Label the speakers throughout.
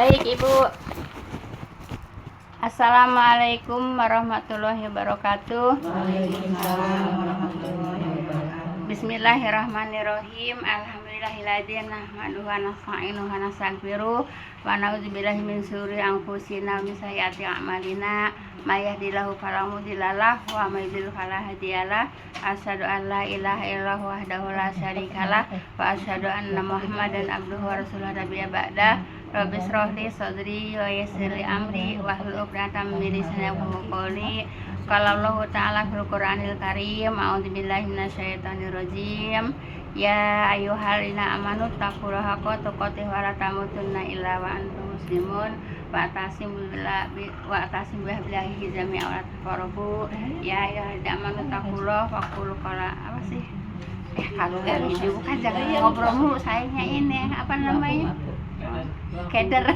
Speaker 1: Baik Ibu. Assalamualaikum warahmatullahi wabarakatuh. Bismillahirrahmanirrahim. Alhamdulillahilladzi nahmaduhu wa nasta'inuhu wa nastaghfiruh wa na'udzubillahi min syururi anfusina wa min sayyiati a'malina. May yahdihillahu fala mudhillalah wa may yudhlil fala hadiyalah. Asyhadu an la ilaha illallah wahdahu la syarikalah wa asyhadu anna Muhammadan abduhu wa rasuluhu nabiyya ba'da. Rabbi shrah li sadri wa yassir li amri wahlul 'uqdatam min lisani yafqahu qawli. Qala Allah Ta'ala fil Qur'anil Karim, a'udzubillahi minasyaitonir rajim. Ya ayyuhallazina amanu taqullaha haqqa tuqatih wa la tamutunna illa wa antum muslimun wa atasimu billahi jami'an wa la tafarraqu. Ya ayyuhallazina amanu taqullaha wa qulu qawlan apa sih? Kalau enggak gitu bukan jangan ngobrol mulu sayangnya ini apa namanya? Keder.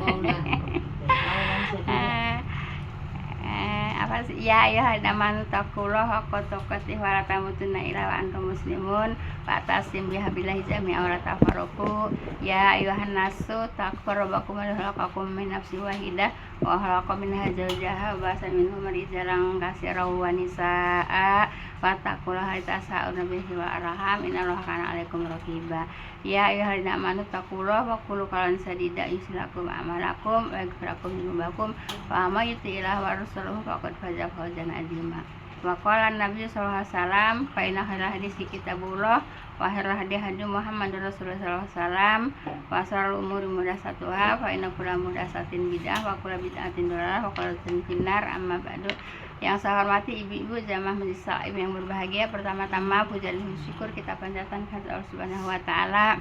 Speaker 1: Apa sih? Ya ayyuhallazina taqullaha haqqa tuqatih wa la tamutunna illa wa antum muslimun wa atasimu bihablillahi jami'an wa la tafarraqu. Ya ayyuhan nasu taqu rabbakum alladzi khalaqakum min nafsin wahidah wa khalaqa minha zawjaha wa basa minhum rijalan katsiran wa nisaa wa taqullaha tasa'aluna bihi wa arham innallaha kana 'alaikum raqiba. Ya ayyuhallazina amanu taqullaha wa qulu qawlan sadida yuslihkum a'malakum wa yaghfir lakum dhunubakum wa may yuti'illah wa rasulahu faqad faza fawzan 'azima. Wa qala an-nabiy sallallahu alaihi wasallam fa inna khairal hadisi kitabullah wa khairal hadi hadi Muhammadur Rasulullah sallallahu alaihi wasallam wa syarrul umuri muhdatsatuha fa inna kulla muhdatsatin bid'ah wa kulla bid'atin dhalalah wa kulla dhalalah finnar. Amma ba'du. Yang saya hormati ibu-ibu jamaah majelis saim yang berbahagia, pertama-tama puja dan syukur kita panjatkan kepada Allah Subhanahu wa taala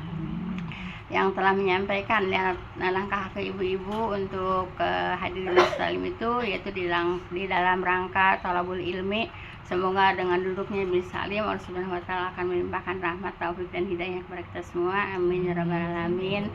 Speaker 1: yang telah menyampaikan langkah ke ibu-ibu untuk hadirin salim itu, yaitu di dalam rangka thalabul ilmi. Semoga dengan duduknya Majelis Salim Allah Subhanahu wa taala akan melimpahkan rahmat, taufik dan hidayah kepada kita semua. Amin ya rabbal alamin.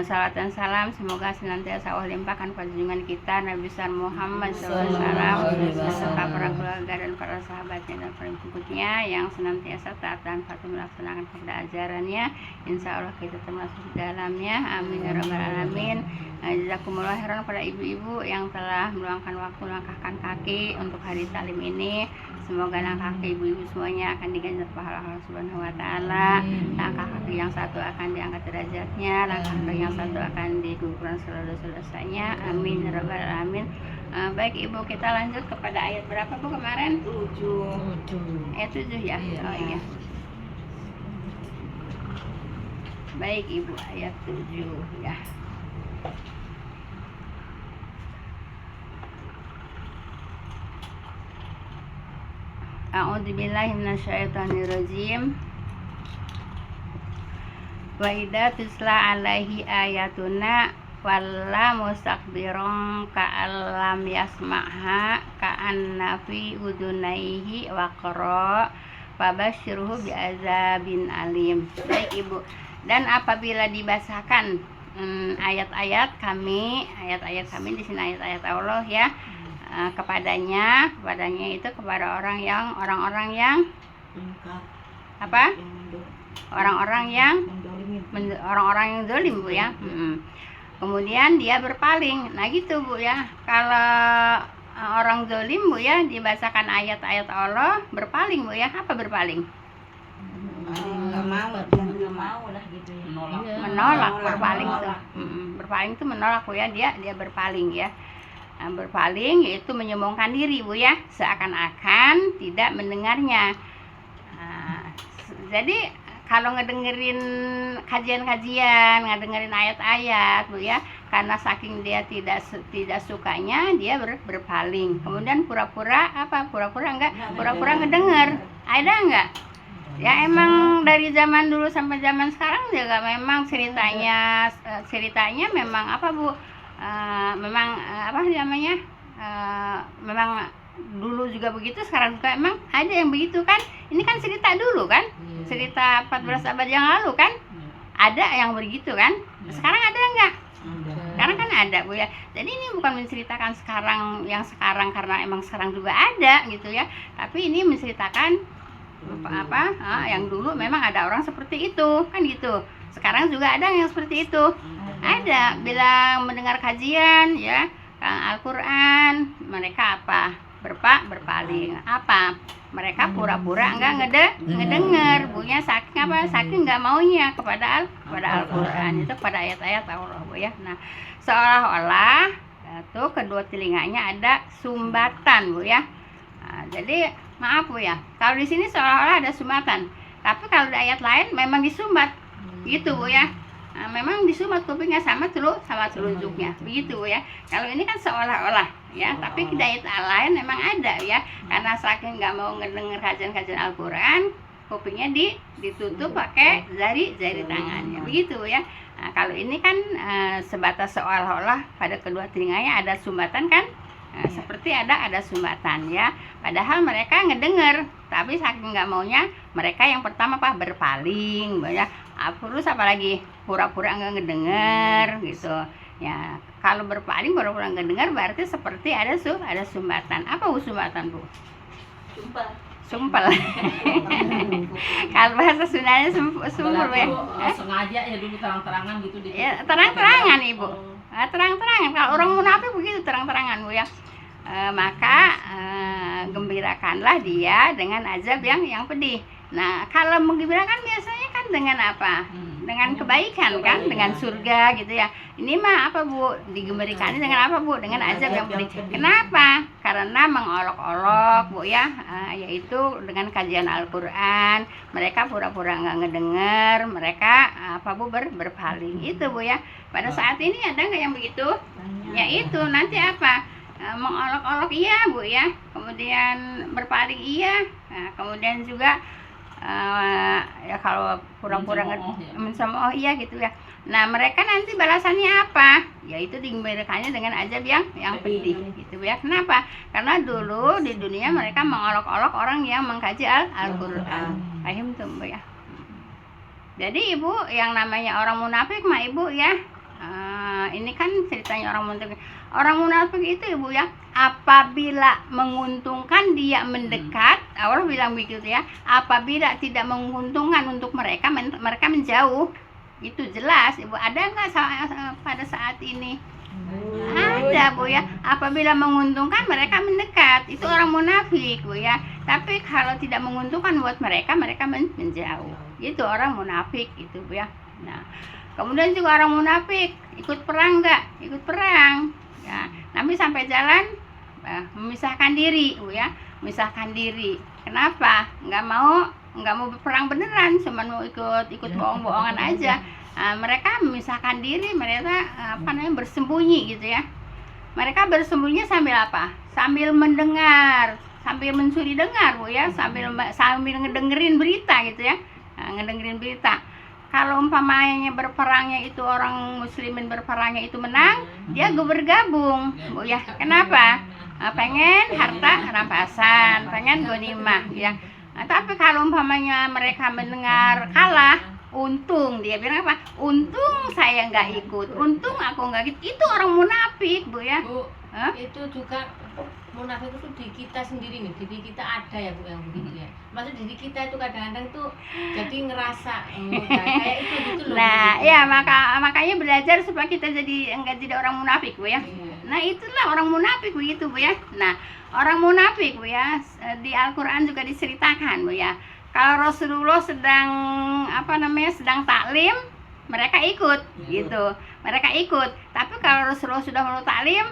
Speaker 1: Salat dan salam semoga senantiasa Allah limpahkan pada junjungan kita Nabi besar Muhammad SAW beserta para keluarga dan para sahabatnya dan para pengikutnya yang senantiasa taat dan patuh melaksanakan kepada ajarannya. Insya Allah kita termasuk di dalamnya. Amin ya rabbal alamin. Jazakumullah khairan pada ibu-ibu yang telah meluangkan waktu melangkahkan kaki untuk hari talim ini. Semoga langkah kaki ibu-ibu semuanya akan diganjar pahala Allah Subhanahu wa taala. Langkah kaki yang satu akan diangkat derajatnya, langkah kaki yang satu akan digugurkan seluruh dosanya. Amin ya rabbal alamin. Baik Ibu, kita lanjut kepada ayat berapa Bu kemarin? 7. Ayat 7 ya? Oh iya. Baik Ibu, ayat 7 ya. A'udzubillahi minasyaitonirrajim. Wa idza tusla alaihi ayatuna walla mustakbiron ka'allam yasma'ha ka'anna fi udunaihi waqra fabasyirhu bi'adzabin alim. Baik Ibu, dan apabila dibacakan ayat-ayat kami di sini ayat-ayat Allah ya, kepadanya itu kepada orang-orang yang apa? Orang-orang yang zalim Bu ya. Kemudian dia berpaling. Nah gitu Bu ya. Kalau orang zalim Bu ya dibacakan ayat-ayat Allah berpaling Bu ya. Apa berpaling? Nggak mau lah gitu ya. Menolak berpaling tuh. Berpaling tuh menolak Bu ya. Dia berpaling ya. Berpaling yaitu menyombongkan diri Bu ya, seakan-akan tidak mendengarnya. Jadi kalau ngedengerin kajian-kajian, ngedengerin ayat-ayat Bu ya, karena saking dia tidak sukanya, dia berpaling. Kemudian pura-pura ngedenger. Ada enggak? Ya emang dari zaman dulu sampai zaman sekarang juga memang ceritanya memang apa Bu? Memang memang dulu juga begitu, sekarang juga emang ada yang begitu kan. Ini kan cerita dulu kan, cerita 14 abad yang lalu kan, ada yang begitu kan. Sekarang ada enggak? Sekarang kan ada Bu ya. Jadi ini bukan menceritakan yang sekarang karena emang sekarang juga ada gitu ya, tapi ini menceritakan yang dulu memang ada orang seperti itu kan gitu. Sekarang juga ada yang seperti itu. Ada bilang mendengar kajian ya Al-Quran, mereka apa? Berpaling. Apa? Mereka pura-pura enggak ngedenger, bunya saking apa? Saking enggak maunya kepada Al-Quran, itu kepada ayat-ayat Allah, Bu ya. Nah, seolah-olah itu kedua telinganya ada sumbatan, Bu ya. Nah, jadi maaf Bu ya, kalau di sini seolah-olah ada sumbatan, tapi kalau di ayat lain memang disumbat, gitu Bu ya. Nah, memang disumbat kupingnya sama telunjuknya, begitu Bu ya. Kalau ini kan seolah-olah ya, tapi di ayat lain memang ada ya, karena saking nggak mau ngedenger kajian Al-Quran, kupingnya ditutup pakai jari tangannya, begitu Bu ya. Nah, kalau ini kan sebatas seolah-olah pada kedua telinganya ada sumbatan kan. Nah, seperti ada sumbatan ya, padahal mereka ngedenger, tapi saking nggak maunya mereka yang pertama berpaling ya, terus apalagi pura-pura nggak ngedenger gitu ya. Kalau berpaling pura-pura nggak dengar berarti seperti ada sumbatan. Apa sumbatan Bu? Sumpel. Kalau bahasa Sundanya sumpel ya.
Speaker 2: Sengaja ya dulu terang-terangan gitu di.
Speaker 1: Ya, terang-terangan Ibu. Terang-terangan. Kalau orang munafik begitu terang-terangan Bu ya. Maka gembirakanlah dia dengan azab yang pedih. Nah, kalau menggembirakan biasanya kan dengan apa? Dengan kebaikan kan, dengan surga gitu ya. Ini mah apa Bu? Digembirakannya dengan apa Bu? Dengan azab yang pedih. Kenapa? Karena mengolok-olok Bu ya, yaitu dengan kajian Al-Quran. Mereka pura-pura nggak ngedenger, mereka apa Bu berpaling. Itu Bu ya. Pada saat ini ada nggak yang begitu? Ya itu nanti apa? Mengolok-olok iya Bu ya, kemudian berpaling iya, nah, kemudian juga ya kalau pura-pura mencemoh iya gitu ya. Nah, mereka nanti balasannya apa? Yaitu digembirakannya dengan azab yang pedih gitu ya. Kenapa? Karena dulu di dunia mereka mengolok-olok orang yang mengkaji Al-Quran. Paham tuh Bu ya. Jadi Ibu, yang namanya orang munafik mah Ibu ya, ini kan ceritanya orang munafik. Orang munafik itu Ibu ya, apabila menguntungkan dia mendekat, Allah bilang begitu ya. Apabila tidak menguntungkan untuk mereka menjauh. Itu jelas Ibu. Ada nggak pada saat ini? Ada Bu ya. Apabila menguntungkan mereka mendekat, itu orang munafik Bu ya. Tapi kalau tidak menguntungkan buat mereka menjauh. Itu orang munafik itu Bu ya. Nah, kemudian juga orang munafik ikut perang nggak? Ikut perang. Ya, Nabi sampai jalan memisahkan diri, Bu ya, memisahkan diri. Kenapa? Nggak mau berperang beneran, cuma mau ikut bohong-bohongan aja. Mereka memisahkan diri, mereka bersembunyi gitu ya. Mereka bersembunyi sambil apa? Sambil mendengar, sambil mencuri dengar Bu ya, sambil ngedengerin berita gitu ya, ngedengerin berita. Kalau umpamanya berperangnya itu orang muslimin berperangnya itu menang, dia bergabung Bu ya. Kenapa? Pengen harta rampasan, pengen ghanimah ya. Nah, tapi kalau umpamanya mereka mendengar kalah, untung, dia bilang apa? Untung saya nggak ikut, untung aku nggak ikut. Itu orang munafik Bu ya.
Speaker 2: Bu, itu juga munafik itu di kita sendiri nih, diri kita ada ya Bu yang begitu ya. Maksud diri kita itu kadang-kadang tuh jadi ngerasa kayak itu gitu loh.
Speaker 1: Nah, gitu. Ya makanya belajar supaya kita jadi orang munafik Bu ya. Nah, itulah orang munafik begitu Bu ya. Nah, orang munafik Bu ya, di Al-Quran juga diceritakan Bu ya. Kalau Rasulullah sedang taklim, mereka ikut gitu. Mereka ikut. Tapi kalau Rasulullah sudah mau taklim,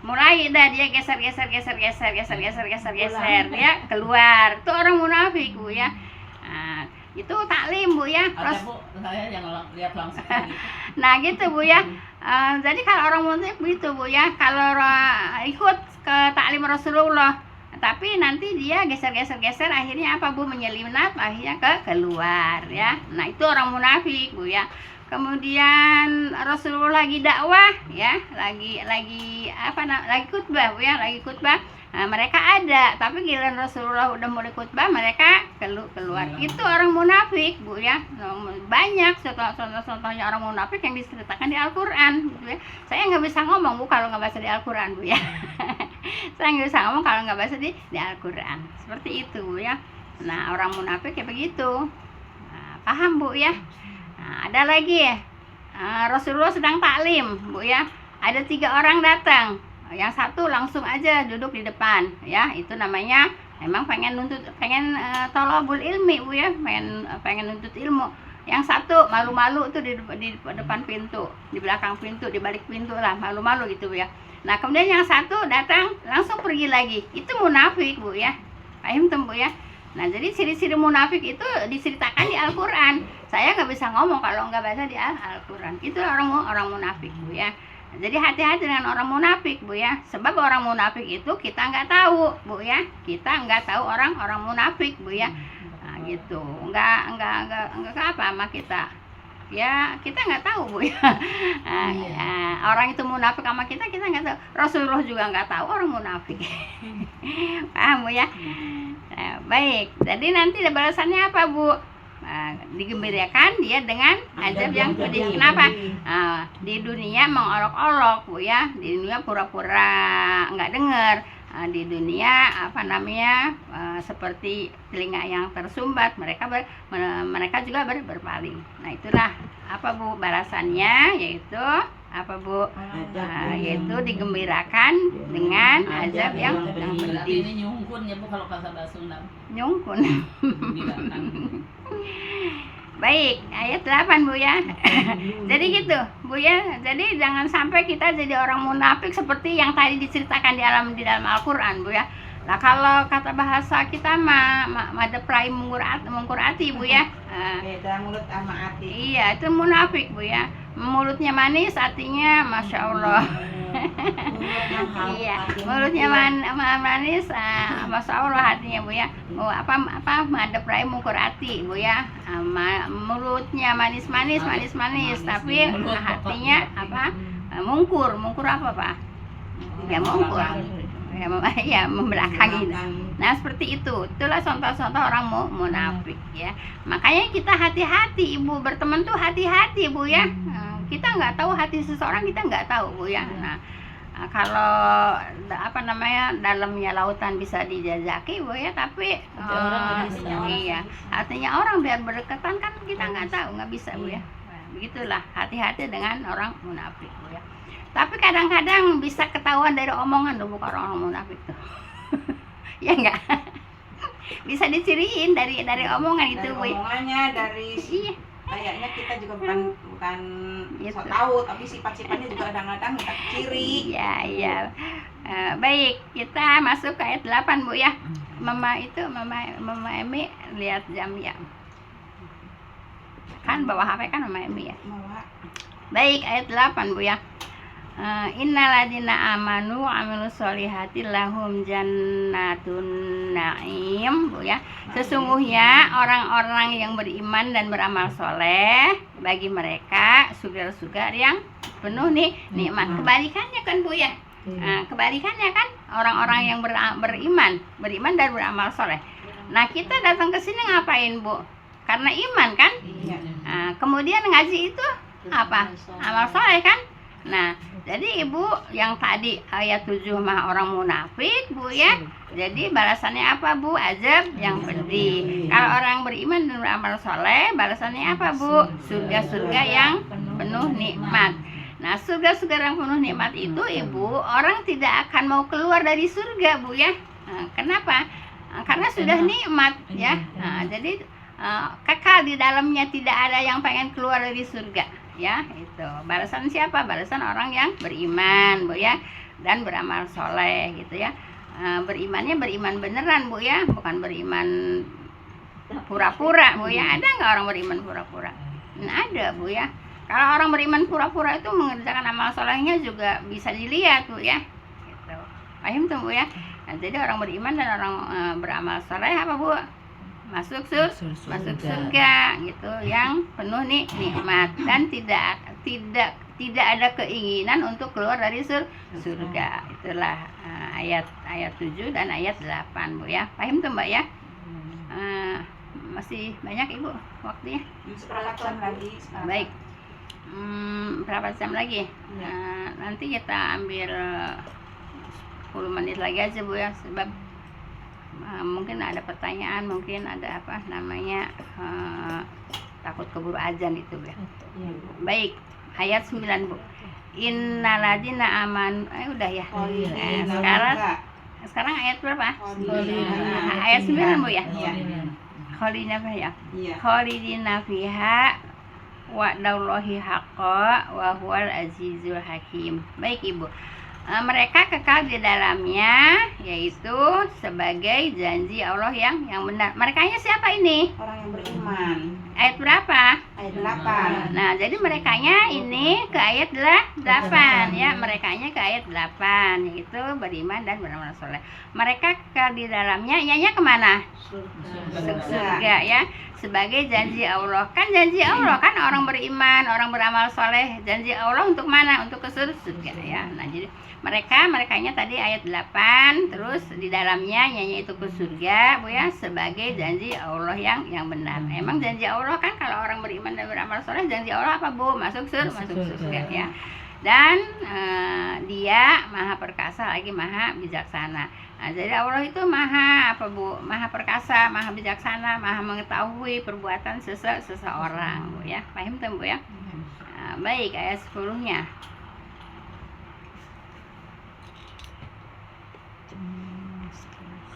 Speaker 1: mulai dah dia geser dia keluar. Itu orang munafik Bu ya. Nah, itu taklim Bu ya.
Speaker 2: Saya yang lihat langsung.
Speaker 1: Nah, gitu Bu ya. Jadi kalau orang munafik begitu Bu ya. Kalau ikut ke taklim Rasulullah, tapi nanti dia geser akhirnya apa Bu, menyelinap akhirnya keluar ya. Nah, itu orang munafik Bu ya. Kemudian Rasulullah lagi dakwah ya, lagi khutbah Bu ya, lagi khutbah. Nah, mereka ada, tapi giliran Rasulullah udah mulai khutbah mereka keluar. Itu orang munafik Bu ya. Banyak contoh-contohnya orang munafik yang diceritakan di Al-Quran gitu ya. Saya nggak bisa ngomong Bu kalau nggak baca di Al-Quran Bu ya. Saya nggak bisa ngomong kalau nggak baca di Al-Quran. Seperti itu Bu ya. Nah, orang munafik ya begitu. Nah, paham Bu ya. Nah, ada lagi ya, Rasulullah sedang taklim, Bu ya. Ada 3 orang datang. Yang satu langsung aja duduk di depan, ya. Itu namanya memang pengen thalabul ilmi, Bu ya. Pengen nuntut ilmu. Yang satu malu-malu tuh di depan pintu, di belakang pintu, di balik pintu lah, malu-malu gitu, Bu ya. Nah, kemudian yang satu datang langsung pergi lagi. Itu munafik, Bu ya. Paham tuh, Bu ya. Nah, jadi ciri-ciri munafik itu diceritakan di Al-Quran. Saya nggak bisa ngomong kalau nggak baca di Al-Quran. Itulah orang munafik, Bu ya. Jadi hati-hati dengan orang munafik, Bu ya. Sebab orang munafik itu kita nggak tahu, Bu ya. Kita nggak tahu orang munafik, Bu ya. Nah, gitu. Nggak apa sama kita. Ya, kita nggak tahu, Bu ya. Orang itu munafik sama kita nggak tahu. Rasulullah juga nggak tahu orang munafik. Paham, Bu ya? Nah, baik, jadi nanti balasannya apa, Bu? Digembirakan dia dengan azab yang pedih. Kenapa? Di dunia mengolok-olok, Bu ya. Di dunia pura-pura nggak dengar. Di dunia seperti telinga yang tersumbat, mereka juga berpaling. Nah, itulah apa, Bu, balasannya, yaitu apa, Bu? Yaitu digembirakan dengan azab yang pedih.
Speaker 3: Ini nyungkun ya, Bu, kalau bahasa Sunda.
Speaker 1: Nyungkun. Baik, ayat 8, Bu ya. Jadi gitu, Bu ya. Jadi jangan sampai kita jadi orang munafik seperti yang tadi diceritakan di dalam Al-Qur'an, Bu ya. Nah, kalau kata bahasa kita madeprai mengkurati, Bu ya.
Speaker 4: Beda mulut sama hati.
Speaker 1: Iya, itu munafik, Bu ya. Mulutnya manis, hatinya Masya Allah. Iya, mulutnya manis, Masya Allah hatinya, Bu ya. Madeprai mengkurati, Bu ya. Mulutnya manis, tapi hatinya mungkur apa, Pak? Ya, mungkur. Ya, membelakangi. Nah, seperti itu. Itulah contoh-contoh orang munafik ya. Makanya kita hati-hati, Ibu, berteman tuh hati-hati, Bu ya. Kita nggak tahu hati seseorang, kita nggak tahu, Bu ya. Nah, kalau dalamnya lautan bisa dijajaki, Bu ya, tapi hatinya orang biar berdekatan kan kita nggak tahu, nggak bisa, Bu ya. Begitulah, hati-hati dengan orang munafik, Bu ya. Tapi kadang-kadang bisa ketahuan dari omongan loh, bukan orang munafik tuh. Ya enggak? Bisa diciriin dari omongan itu, Bu.
Speaker 4: Omongannya
Speaker 1: Iya.
Speaker 4: Kayaknya kita juga bukan
Speaker 1: Gitu.
Speaker 4: sok tahu, tapi sifat-sifatnya juga kadang-kadang kita ciri.
Speaker 1: Iya. Baik, kita masuk ke ayat 8, Bu ya. Mama Emi lihat jam ya. Kan bawa HP kan Mama Emi ya. Baik, ayat 8, Bu ya. Innaladina amanu amilus solihati lahum jannatun na'im, Bu ya. Sesungguhnya orang-orang yang beriman dan beramal soleh, bagi mereka surga-surga yang penuh nih nikmat. Kebalikannya kan, Bu ya. Kebalikannya kan orang-orang yang beriman dan beramal soleh. Nah, kita datang ke sini ngapain, Bu? Karena iman kan? Kemudian ngaji itu apa? Amal soleh kan? Nah, jadi Ibu yang tadi ayat 7 mah orang munafik, Bu ya. Jadi balasannya apa, Bu? Azab yang pedih. Kalau orang beriman dan beramal soleh, balasannya apa, Bu? Surga-surga yang penuh nikmat. Nah, surga-surga yang penuh nikmat itu, Ibu, orang tidak akan mau keluar dari surga, Bu ya. Kenapa? Karena sudah nikmat ya. Jadi kekal di dalamnya, tidak ada yang pengen keluar dari surga. Ya, itu balasan siapa? Balasan orang yang beriman, Bu ya, dan beramal soleh gitu ya. Berimannya beriman beneran, Bu ya, bukan beriman pura-pura, Bu ya. Ada nggak orang beriman pura-pura? Nah, ada, Bu ya. Kalau orang beriman pura-pura itu mengerjakan amal solehnya juga bisa dilihat, Bu ya. Gitu. Paham tuh, Bu ya. Nah, jadi orang beriman dan orang beramal soleh apa, Bu? Masuk surga gitu yang penuh nikmat dan tidak ada keinginan untuk keluar dari surga. Itulah ayat 7 dan ayat 8, Bu ya. Paham tuh, Mbak ya? Masih banyak, Ibu, waktunya?
Speaker 4: Seperempat jam lagi.
Speaker 1: Baik. Berapa jam lagi? Nanti kita ambil 10 menit lagi aja, Bu ya, sebab mungkin ada pertanyaan, mungkin ada takut keburu azan itu, ya. Baik, ayat 9 Bu. Innalladzina amanu udah ya.
Speaker 4: Khalidina
Speaker 1: Sekarang ayat berapa?
Speaker 4: Khalidina.
Speaker 1: Ayat 9 Bu ya.
Speaker 4: Iya.
Speaker 1: Khalidina fiha.
Speaker 4: Iya.
Speaker 1: Khalidina fiha wa daullahi haqqa wa huwal azizul hakim. Baik Ibu. Mereka kekal di dalamnya, yaitu sebagai janji Allah yang benar. Merekanya siapa ini?
Speaker 4: Orang yang beriman.
Speaker 1: Ayat berapa?
Speaker 4: Ayat 8.
Speaker 1: Nah, jadi merekanya ini ke ayat 8 ya. Merekanya ke ayat 8, yaitu beriman dan beramal soleh. Mereka kekal di dalamnya, ianya kemana? Surga ya. Sebagai janji Allah. Kan janji Allah kan orang beriman, orang beramal soleh. Janji Allah untuk mana? Untuk ke surga ya. Nah, jadi merekanya tadi ayat 8, terus di dalamnya nyanyi itu ke surga Bu ya, sebagai janji Allah yang benar. Emang janji Allah kan kalau orang beriman dan beramal soleh, janji Allah apa Bu? Masuk surga ya. Dan dia maha perkasa lagi maha bijaksana. Nah, jadi Allah itu maha apa Bu? Maha perkasa, maha bijaksana, maha mengetahui perbuatan seseorang Bu ya. Paham tuh Bu ya? Nah, baik, ayat 10-nya.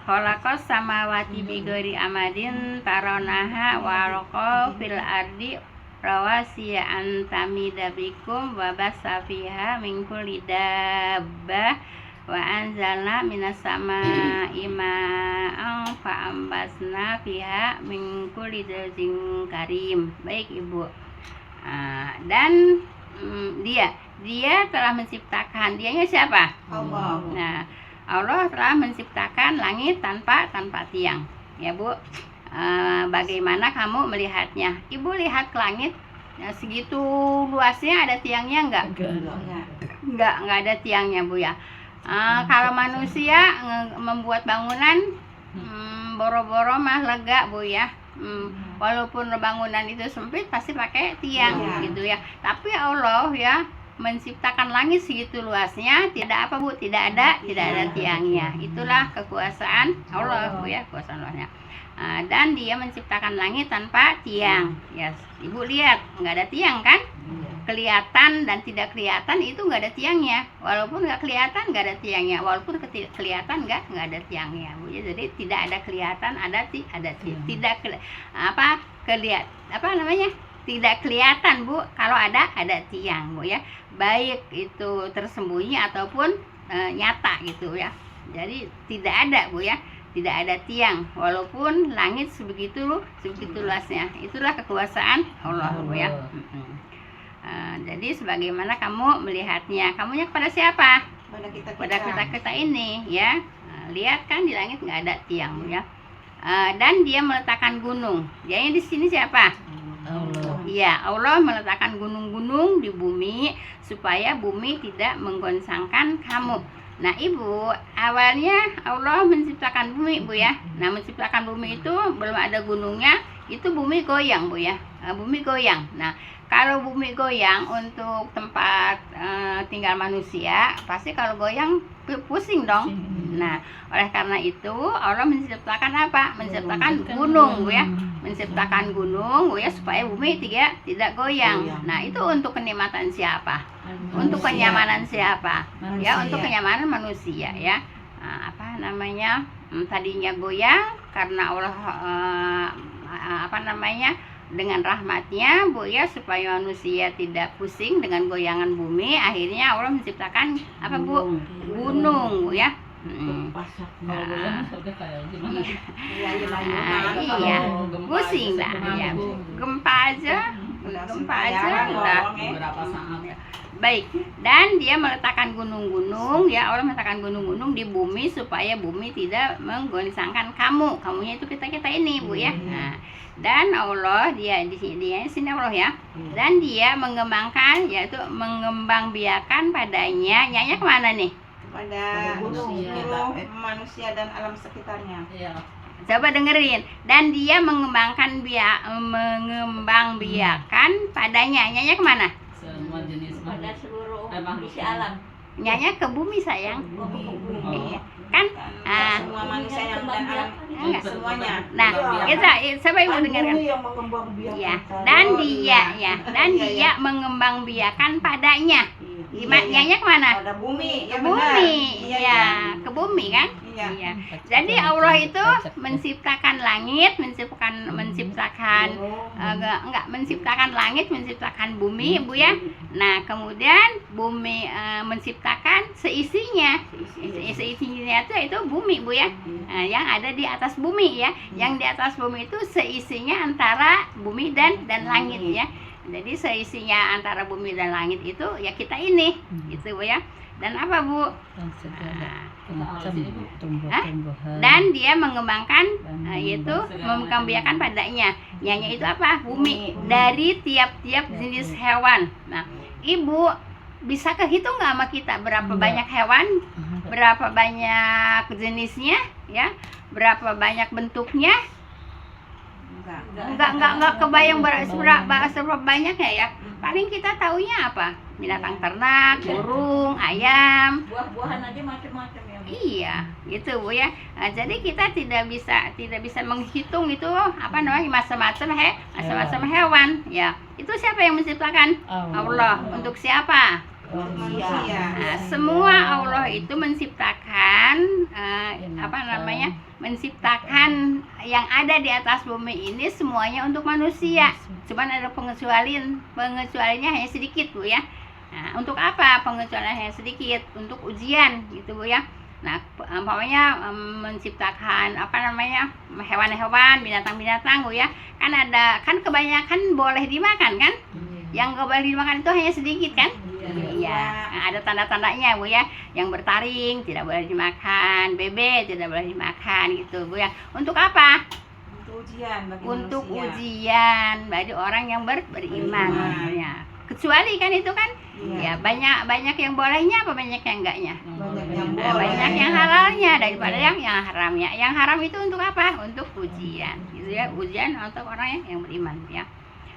Speaker 1: Khalaqas samawati bighairi amadin taronaha wa alqa fil ardi rawasiya an tamida bikum wa bassa fiha min kulli dabbah wa anzalna minas samaa'i ma'an fa ambasna fiha min kulli zawjin karim. Baik Ibu. Dan dia telah menciptakan. Dianya siapa?
Speaker 4: Allah.
Speaker 1: Nah, Allah telah menciptakan langit tanpa tiang ya Bu. Bagaimana kamu melihatnya? Ibu lihat ke langit ya, segitu luasnya ada tiangnya enggak ada tiangnya Bu ya. Kalau manusia membuat bangunan boro-boro mah lega Bu ya. Walaupun bangunan itu sempit pasti pakai tiang gitu ya. Tapi Allah ya menciptakan langit segitu luasnya, tidak apa Bu, tidak ada tiangnya. Itulah kekuasaan Allah Bu ya, kekuasaan Allahnya. Dan dia menciptakan langit tanpa tiang ya. Ibu lihat nggak ada tiang kan? Kelihatan dan tidak kelihatan itu nggak ada tiangnya. Walaupun nggak kelihatan nggak ada tiangnya, walaupun kelihatan nggak ada tiangnya Bu ya. Jadi tidak ada kelihatan, tidak kelihatan Bu kalau ada tiang Bu ya, baik itu tersembunyi ataupun nyata gitu ya. Jadi tidak ada Bu ya, tidak ada tiang walaupun langit sebegitu luasnya. Itulah kekuasaan Allah Bu ya. Jadi sebagaimana kamu melihatnya, kamunya kepada siapa? Pada kita ini ya. Lihat kan di langit nggak ada tiang Bu ya. Dan dia meletakkan gunung. Dianya di sini siapa?
Speaker 3: Allah.
Speaker 1: Iya, Allah meletakkan gunung-gunung di bumi supaya bumi tidak menggoncangkan kamu. Nah Ibu, awalnya Allah menciptakan bumi Bu ya. Nah menciptakan bumi itu belum ada gunungnya, itu bumi goyang Bu ya. Bumi goyang. Nah kalau bumi goyang untuk tempat tinggal manusia, pasti kalau goyang pusing dong. Nah oleh karena itu Allah menciptakan apa? Menciptakan gunung Bu ya. Menciptakan gunung Bu ya, supaya bumi tidak goyang. Nah itu untuk kenikmatan siapa? Untuk kenyamanan siapa? Ya untuk kenyamanan manusia ya. Tadinya goyang karena Allah dengan rahmatnya Bu ya, supaya manusia tidak pusing dengan goyangan bumi. Akhirnya Allah menciptakan apa Bu? Gunung Bu ya. Iya, pusing dah ya. Gempa aja udah. Baik, dan dia meletakkan gunung-gunung ya, Allah meletakkan gunung-gunung di bumi supaya bumi tidak menggoncangkan kamunya itu kita ini Bu ya. Nah, dan Allah dia di sini Allah ya. Dan dia mengembangkan, yaitu mengembangbiakan padanya, nyanya kemana nih?
Speaker 4: Pada seluruh manusia dan alam sekitarnya.
Speaker 3: Iya.
Speaker 1: Coba dengerin. Dan dia mengembangbiakan padanya, nyanya kemana?
Speaker 3: Semua jenis
Speaker 2: pada seluruh
Speaker 3: makhluk
Speaker 2: isi alam.
Speaker 1: Nyanya ke bumi sayang. Iya. Kan?
Speaker 4: Kan semua manusia yang dan alam
Speaker 1: Enggak.
Speaker 4: semuanya.
Speaker 1: Nah, coba ibu dengarkan.
Speaker 5: yang mengembangbiakan
Speaker 1: Ya,
Speaker 5: saya.
Speaker 1: dan dia
Speaker 4: Iya,
Speaker 1: dia mengembangbiakan padanya. Gimana? Nyanya kemana?
Speaker 4: Pada bumi,
Speaker 1: Ke
Speaker 4: ya benar.
Speaker 1: bumi.
Speaker 4: Iya,
Speaker 1: Ya, ke bumi kan?
Speaker 4: Iya.
Speaker 1: Iya. Jadi Allah itu menciptakan langit, menciptakan enggak menciptakan langit, menciptakan bumi, Bu ya. Nah, kemudian bumi menciptakan seisinya. Seisinya itu bumi, Bu ya. Nah, yang ada di atas bumi ya. Yang di atas bumi itu seisinya antara bumi dan langit ya. Jadi seisinya antara bumi dan langit itu ya kita ini, gitu Bu ya. Dan apa Bu?
Speaker 3: tumbuh-tumbuhan.
Speaker 1: Dan dia mengembangkan yaitu mengembangkan padanya. Nyanya itu apa? Bumi dari tiap-tiap jenis hewan. Nah, Ibu bisa kehitung nggak sama kita berapa banyak hewan, berapa banyak jenisnya, ya, berapa banyak bentuknya? Enggak kebayang seberapa banyaknya ya. Paling kita taunya apa? Binatang ternak, burung, ayam.
Speaker 4: Buah-buahan aja macam-macam ya.
Speaker 1: Iya, gitu Bu ya. Nah, jadi kita tidak bisa menghitung itu apa namanya macam-macam hewan. Ya, itu siapa yang menciptakan? Allah. Untuk siapa?
Speaker 4: Manusia.
Speaker 1: Nah, semua Allah itu menciptakan menciptakan yang ada di atas bumi ini semuanya untuk manusia. Cuman ada pengecualiannya hanya sedikit Bu ya. Nah, untuk apa pengecualiannya hanya sedikit? Untuk ujian gitu Bu ya. Nah, umpamanya menciptakan hewan-hewan, binatang-binatang Bu ya. Kan kebanyakan boleh dimakan kan? Yang nggak boleh dimakan itu hanya sedikit kan? Iya. Nah, ada tanda-tandanya Bu ya. Yang bertaring tidak boleh dimakan, bebek tidak boleh dimakan gitu Bu ya. Untuk apa?
Speaker 4: Untuk ujian bagi
Speaker 1: Untuk
Speaker 4: manusia.
Speaker 1: ujian bagi orang yang beriman. Ya. Kecuali kan itu kan ya banyak yang bolehnya apa banyak yang enggaknya?
Speaker 4: Banyak yang
Speaker 1: Nah,
Speaker 4: boleh.
Speaker 1: banyak yang halalnya daripada yang haramnya. Yang haram itu untuk apa? Untuk ujian, gitu ya. Ujian untuk orang yang beriman, ya.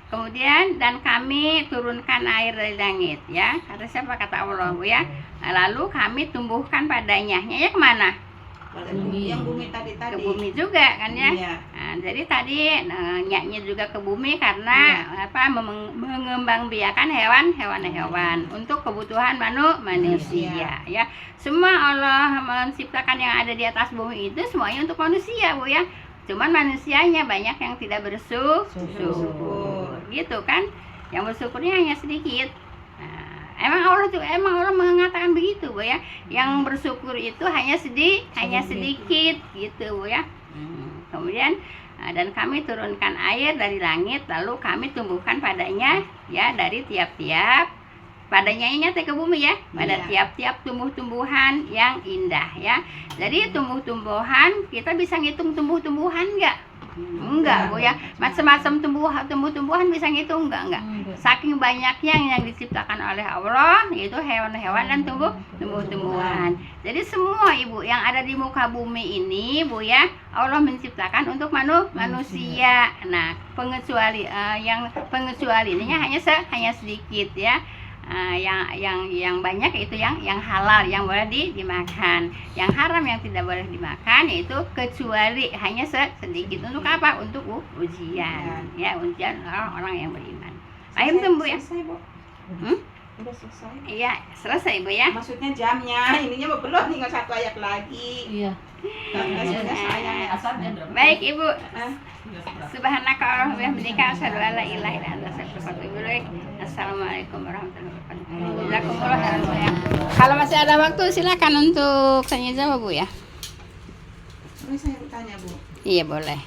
Speaker 1: Kemudian dan kami turunkan air dari langit, ya. Kata siapa? Kata Allah, Bu ya. Nah, lalu kami tumbuhkan padanya. Nyanya kemana?
Speaker 4: Yang bumi tadi.
Speaker 1: Ke bumi juga kan ya.
Speaker 4: Iya.
Speaker 1: Nah, jadi tadi nyaknya juga ke bumi karena mengembangbiakan hewan untuk kebutuhan manusia ya. Semua Allah menciptakan yang ada di atas bumi itu semuanya untuk manusia Bu ya. Cuman manusianya banyak yang tidak bersyukur gitu kan. Yang bersyukurnya hanya sedikit. Nah, emang Allah mengatakan begitu Bu ya. Yang bersyukur itu hanya sedikit gitu Bu ya. Kemudian dan kami turunkan air dari langit lalu kami tumbuhkan padanya ya dari tiap-tiap padanya ingat ya ke bumi ya pada tiap-tiap tumbuh-tumbuhan yang indah ya. Jadi tumbuh-tumbuhan kita bisa ngitung tumbuh-tumbuhan enggak Bu ya. Macam-macam tumbuh-tumbuhan bisa ngitung enggak. Saking banyaknya yang diciptakan oleh Allah yaitu hewan-hewan dan tumbuh-tumbuhan. Jadi semua Ibu yang ada di muka bumi ini Bu ya Allah menciptakan untuk manusia. Nah, pengecualiannya hanya sedikit ya. Yang banyak itu yang halal yang boleh dimakan. Yang haram yang tidak boleh dimakan yaitu kecuali hanya sedikit. Untuk apa? Untuk ujian ya, ujian orang-orang yang beriman. Paham tuh Bu ya?
Speaker 4: Selesai, Bu. Udah selesai.
Speaker 1: Iya, selesai Bu ya.
Speaker 4: Maksudnya jamnya, ininya belum tinggal satu ayat lagi.
Speaker 3: Iya.
Speaker 1: Baik Ibu. Subhanaka Allahumma wa bihamdika asyhadu an la ilaha illa anta astaghfiruka wa atubu ilaik. Assalamualaikum warahmatullahi wabarakatuh. Jazakumullah khairan. Kalau masih ada waktu silakan untuk tanya jawab Bu ya.
Speaker 4: Ini saya bertanya Bu.
Speaker 1: Iya boleh.